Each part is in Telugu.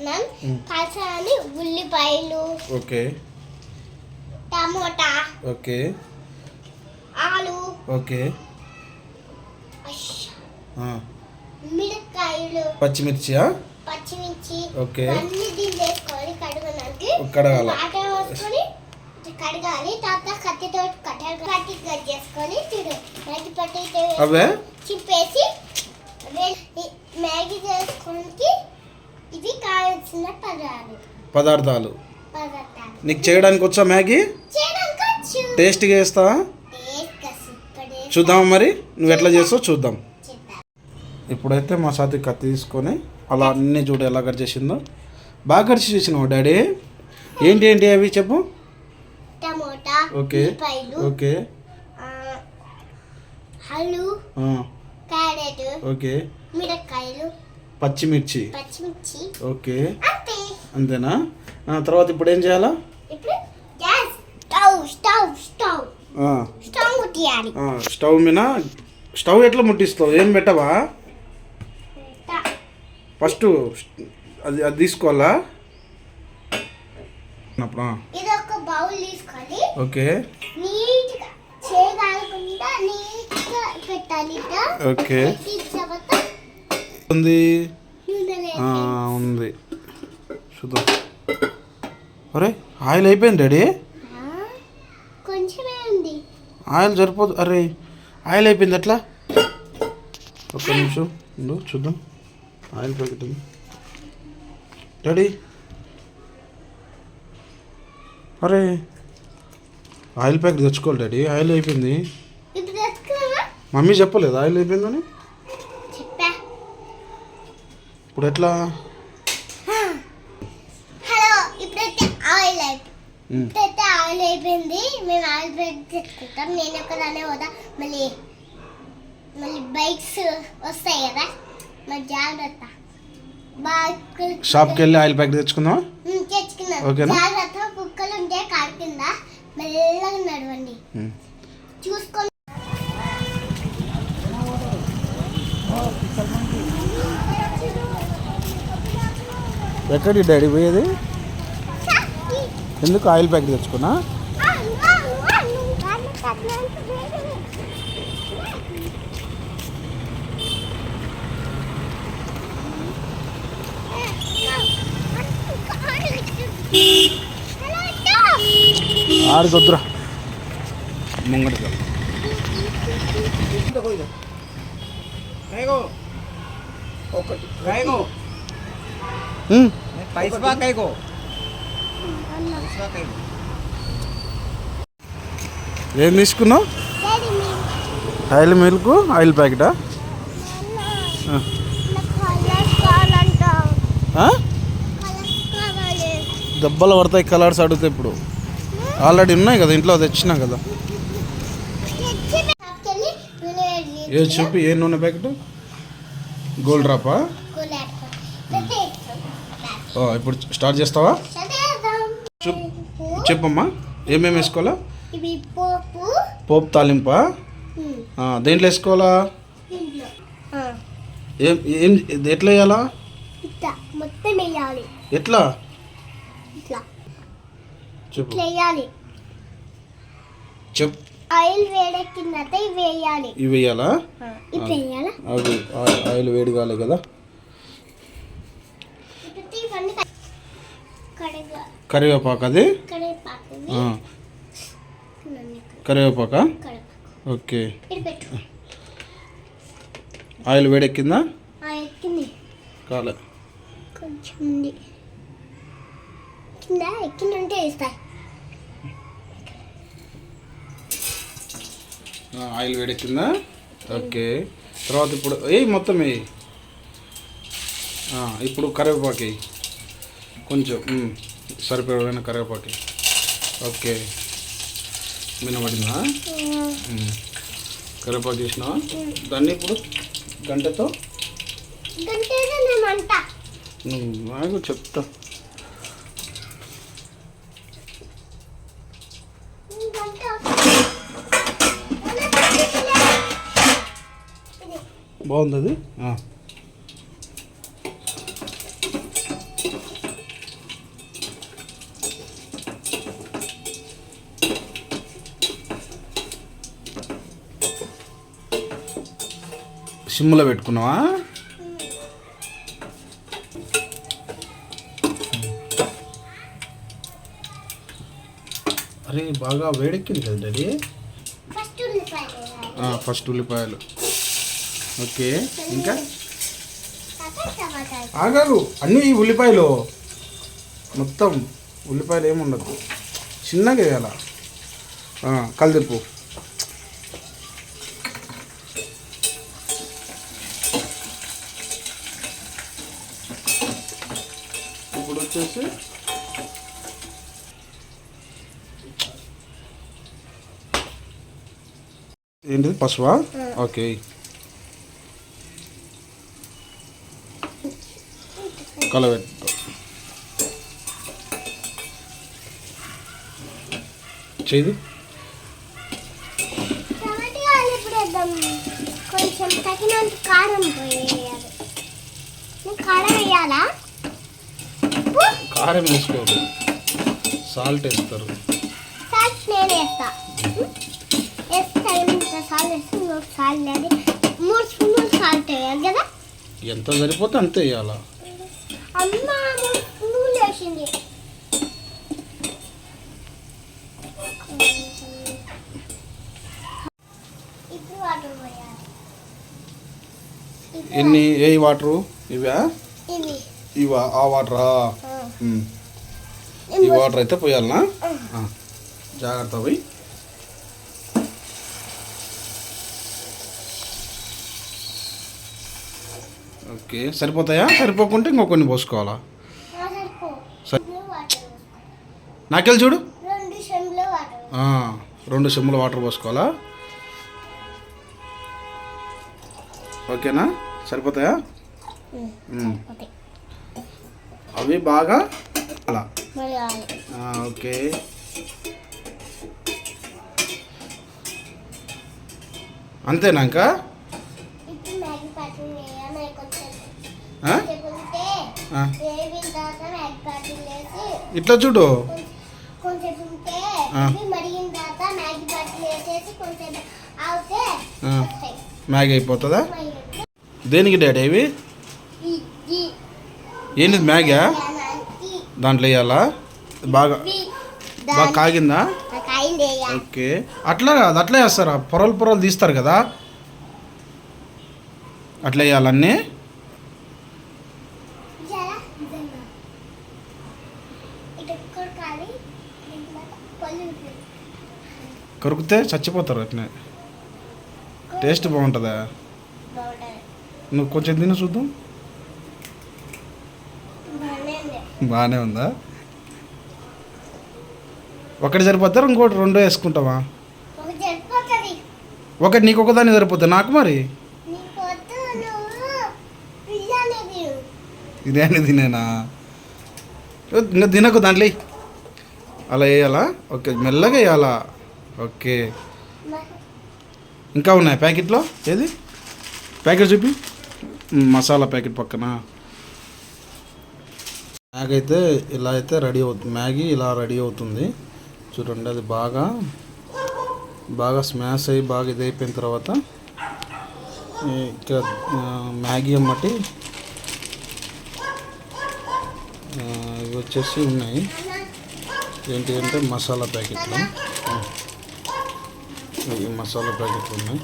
వేస్తున్నాం. కాల్చాలని ఉల్లిపాయలు, ఓకే, టమోటా, ఓకే, ఆలు, ఓకే, మిరపకాయలు, పచ్చిమిర్చి, ఓకే, అన్ని దీంట్లో వేసుకోవాలి. కడగాలి, వాటర్ వేసుకొని కడగాలి. తర్వాత కత్తితో కట్టి కట్ చేసుకొని అవే చింపేసి మ్యాగీ చేసుకోవడానికి ఇవి కావాల్సిన పదార్థాలు. నీకు చేయడానికి వచ్చా మ్యాగీ? టేస్ట్గా వేస్తావా? చూద్దాం మరి నువ్వు ఎట్లా చేస్తావు చూద్దాం. ఇప్పుడైతే మా సాతి కత్తి తీసుకొని అలా అన్నీ చూడు ఎలా కట్ చేసిందో. బాగా కట్ చేసినావు డాడీ. ఏంటి ఏంటి అవి చెప్పు. టమోటా, ఓకే, ఓకే, ఆలు, క్యారెట్, ఓకే, మిరపకాయలు, పచ్చిమిర్చి, ఓకే, అంతేనా? తర్వాత ఇప్పుడు ఏం చేయాలా? స్టవ్ మీద స్టవ్ ఎట్లా ముట్టిస్తావు? ఏం పెట్టవా? ఫస్ట్ అది తీసుకోవాలా? ఓకే, ఓకే, ఉంది ఉంది చూద్దాం. అరే ఆయిల్ అయిపోయింది డాడీ. ఆయిల్ సరిపోదు. అరే ఆయిల్ అయిపోయింది ఎట్లా? ఒక్క నిమిషం చూద్దాం. ఆయిల్ ప్యాకెట్ ఉంది డాడీ. అరే ఆయిల్ ప్యాకెట్ తెచ్చుకోవాలి డాడీ. ఆయిల్ అయిపోయింది. మమ్మీ చెప్పలేదు ఆయిల్ అయిపోయిందని. ఇప్పుడు ఎట్లా? ఆయిల్ అయిపోయింది. మేము ఆయిల్ ప్యాకెట్ తెచ్చుకుంటాం. నేను ఒక్కదానే పోదా. మళ్ళీ బైక్స్ వస్తాయి కదా, మరి జాగ్రత్త. షాప్కి వెళ్ళి ఆయిల్ ప్యాకెట్ తెచ్చుకుందాం. తెచ్చుకుందాం. జాగ్రత్త. కుక్కలు ఉంటే కారు కింద మెల్లగా నడవండి చూసుకొని. ఎక్కడి డాడీ పోయేది? ఎందుకు ఆయిల్ ప్యాకెట్ తెచ్చుకున్నా? ఆడుకొద్దురా ముంగటిగా. ఏం తీసుకున్నావు? ఆయిల్ మిల్క్, ఆయిల్ ప్యాకెటా? దెబ్బలు పడతాయి కలర్స్ అడిగితే. ఇప్పుడు ఆల్రెడీ ఉన్నాయి కదా ఇంట్లో, తెచ్చినా కదా. ఏ చూపి ఏ నూనె ప్యాకెట్? గోల్డ్ డ్రాపా? ఇప్పుడు స్టార్ట్ చేస్తావా? చెప్పమ్మా ఏమేమి వేసుకోవాలా? పోపు తాలింపా? దేంట్లో వేసుకోవాలా? ఏం ఎట్లా వేయాలా? ఎట్లా చెప్పు. చెప్పు. ఆయిల్ వేడెక్కిందంటే ఇవి వేయాలా? ఆయిల్ వేడి కాలే కదా. కరివేపాకు, అది కరివేపాక. Okay, oil వేడెక్కిందా? కాలే కొంచెం ఎక్కిందంటే వేస్తాయి. ఆయిల్ వేడెక్కిందా? ఓకే, తర్వాత ఇప్పుడు మొత్తం ఇప్పుడు కరివేపాకు కొంచెం సరిపడిన కరివేపాకు. ఓకే, వినబడిందా? కరివేపాకు చేసినావా? దాన్ని ఇప్పుడు గంటతో నాకు చెప్తా. బాగుంది అది. సిమ్లో పెట్టుకున్నావా? అరే బాగా వేడెక్కింది కదా డాడీ. ఫస్ట్ ఉల్లిపాయలు. ఓకే, ఇంకా ఆగాగు. అన్నీ ఉల్లిపాయలు మొత్తం ఉల్లిపాయలు ఏముండదు, చిన్నగా వేయాల. కలిదిప్పు. ఇప్పుడు వచ్చేసి ఏంటిది పసువా? ఓకే, కలబెట్టు. చేది కొంచెం తగినంత కారం పోయాలి. కారం వేయాలా? కారం వేసుకోరు, సాల్ట్ వేస్తారు. సాల్ట్ నేను వేస్తా. సాల్ట్ వేస్తే 3 సాల్ట్ లేదు, 3 స్పూన్లు సాల్ట్ వేయాలి కదా. ఎంత సరిపోతే అంతే వేయాలా. అమ్మ 3 స్పూన్లు వేసింది. ఇప్పుడు వాటర్ పోయాలి. ఎన్ని ఏ వాటరు? ఇవా? ఇవి ఇవా? ఆ వాటరా? ఈ వాటర్ అయితే పోయాలనా? జాగ్రత్త పోయి. ఓకే, సరిపోతాయా? సరిపోకుంటే ఇంకో కొన్ని పోసుకోవాలా? నాకెళ్ళి చూడు. 2 చెంబుల వాటర్ పోసుకోవాలా? ఓకేనా? సరిపోతాయా? అవి బాగా అలా. ఓకే, అంతేనా ఇంకా? ఇట్లా చూడు. మ్యాగీ అయిపోతుందా? దేనికి డాడీ ఇవి? ఏంటి మ్యాగీ? దాంట్లో వేయాలా? బాగా బాగా కాగిందా? ఓకే, అట్లా కాదు, అట్లా వేస్తారా? పొరలు పొరలు తీస్తారు కదా, అట్లా వేయాలన్నీ. కొరికితే చచ్చిపోతారు అట్నే. టేస్ట్ బాగుంటుందా? నువ్వు కొంచెం తిని చూద్దాం. బాగానే ఉందా? ఒకటి సరిపోతారు, ఇంకోటి 2 వేసుకుంటావా? ఒకటి నీకు ఒకదాన్ని సరిపోతుంది, నాకు మరి ఇదే అని తినేనా? ఇంకా తినకు దాంట్లో. అలా వేయాలా? ఓకే, మెల్లగా వేయాలా. ఓకే, ఇంకా ఉన్నాయి ప్యాకెట్లో. ఏది ప్యాకెట్ చూపి. మసాలా ప్యాకెట్ పక్కన. మ్యాగీ అయితే ఇలా అయితే రెడీ అవుతుంది. మ్యాగీ ఇలా రెడీ అవుతుంది చూడండి. అది బాగా బాగా స్మాష్ అయ్యి బాగా ఇది అయిపోయిన తర్వాత ఇక్కడ మ్యాగీ అమ్మటి ఇవి వచ్చేసి ఉన్నాయి. ఏంటి అంటే మసాలా ప్యాకెట్లు. ఈ మసాలా ప్యాకెట్లు ఉన్నాయి.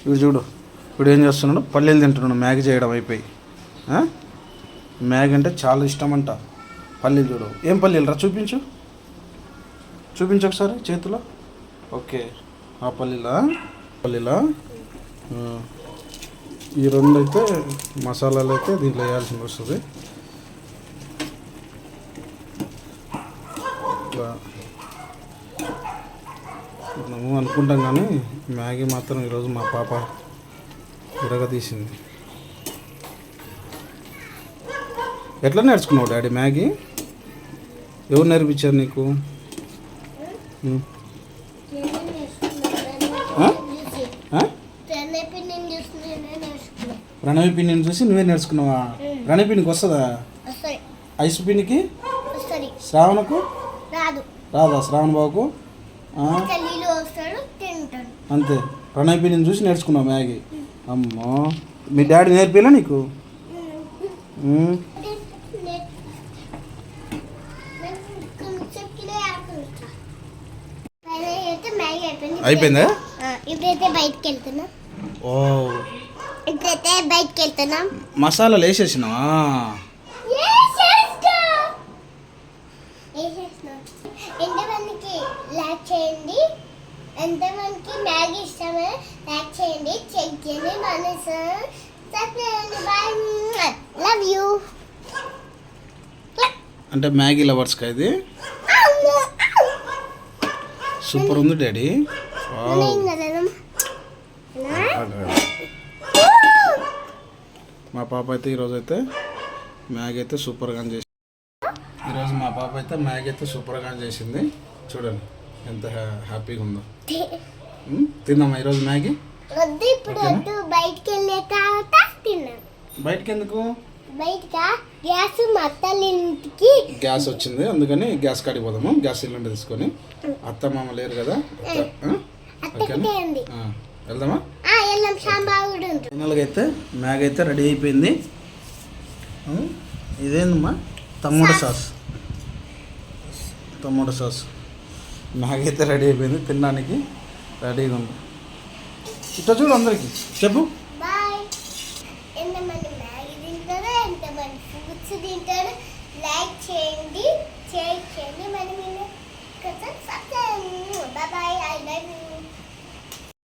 ఇవి చూడు. ఇప్పుడు ఏం చేస్తున్నాడు? పల్లీలు తింటున్నాడు మ్యాగీ చేయడం అయిపోయి. మ్యాగీ అంటే చాలా ఇష్టం అంట. పల్లీలు చూడు. ఏం పల్లీలు రా? చూపించు, చూపించు ఒకసారి చేతిలో. ఓకే, ఆ పల్లీలా ఈ 2 అయితే మసాలాలు అయితే దీంట్లో వేయాల్సి వస్తుంది. ఇట్లా మనము అనుకుంటాం కానీ మ్యాగీ మాత్రం ఈరోజు మా పాప విరగదీసింది. ఎట్లా నేర్చుకున్నావు డాడీ మ్యాగీ? ఎవరు నేర్పించారు నీకు? రణవి పిన్నిని చూసి నువ్వే నేర్చుకున్నావా? రణవి పిన్నికి వస్తుందా? ఐస్ పిన్నికి? శ్రావణకు రాదా? శ్రావణ బాబుకు నీళ్ళు వస్తాడు తింటాడు అంతే. ప్రణయ్ పిన్నిని చూసి నేర్చుకున్నావు మ్యాగీ. అమ్మో, మీ డాడీ నేర్పిలా నీకు? ఉమ్. అయిపోయిందా? ఇప్పుడైతే బయటకు వెళ్తున్నా. ఓ, ఇప్పుడైతే బయటకు వెళ్తున్నాం. మసాలాలు వేసేసినావా? ఎంతమందికి లైక్ చేయండి, ఎంతమందికి మ్యాగీ ఇష్టమే లైక్ చేయండి, చెక్ చేయండి, మనసు బాయ్, లవ్ యూ. అంటే మ్యాగీ లవర్స్కా ఇది? సూపర్ ఉంది డాడీ. మా పాప అయితే ఈరోజు అయితే మ్యాగీ అయితే సూపర్గా చేసింది. ఈరోజు మా పాప అయితే మ్యాగీ అయితే సూపర్గా చేసింది. చూడండి ఎంత హ్యాపీగా ఉందో. తిందామా ఈరోజు మ్యాగీ? వద్దు, ఇప్పుడు వద్దు, బయటికి వెళ్ళే తర్వాత తిన్నాం. బయటకి ఎందుకు? బయటగా గ్యాస్ మత్తాలింటికి గ్యాస్ వచ్చింది, అందుకని గ్యాస్ కాడికి పోదాము. గ్యాస్ సిలిండర్ తీసుకొని. అత్త మామ లేరు కదా, వెళ్దామా? వెళ్ళాం. సాంబాగుడు ఫైనల్గా అయితే మ్యాగీ అయితే రెడీ అయిపోయింది. ఇదేందమ్మా? Tomato sauce. మ్యాగీ అయితే రెడీ అయిపోయింది, తినడానికి రెడీగా ఉంది. ఇట్లా చూడు, అందరికి చెప్పు. బాయ్. ఎంతమంది మ్యాగీ తింటారో, ఎంతమంది ఫ్రూట్స్ తింటారో లైక్ చేయండి, షేర్ చేయండి. మరి మీరు బాయ్, ఐ లవ్ యూ.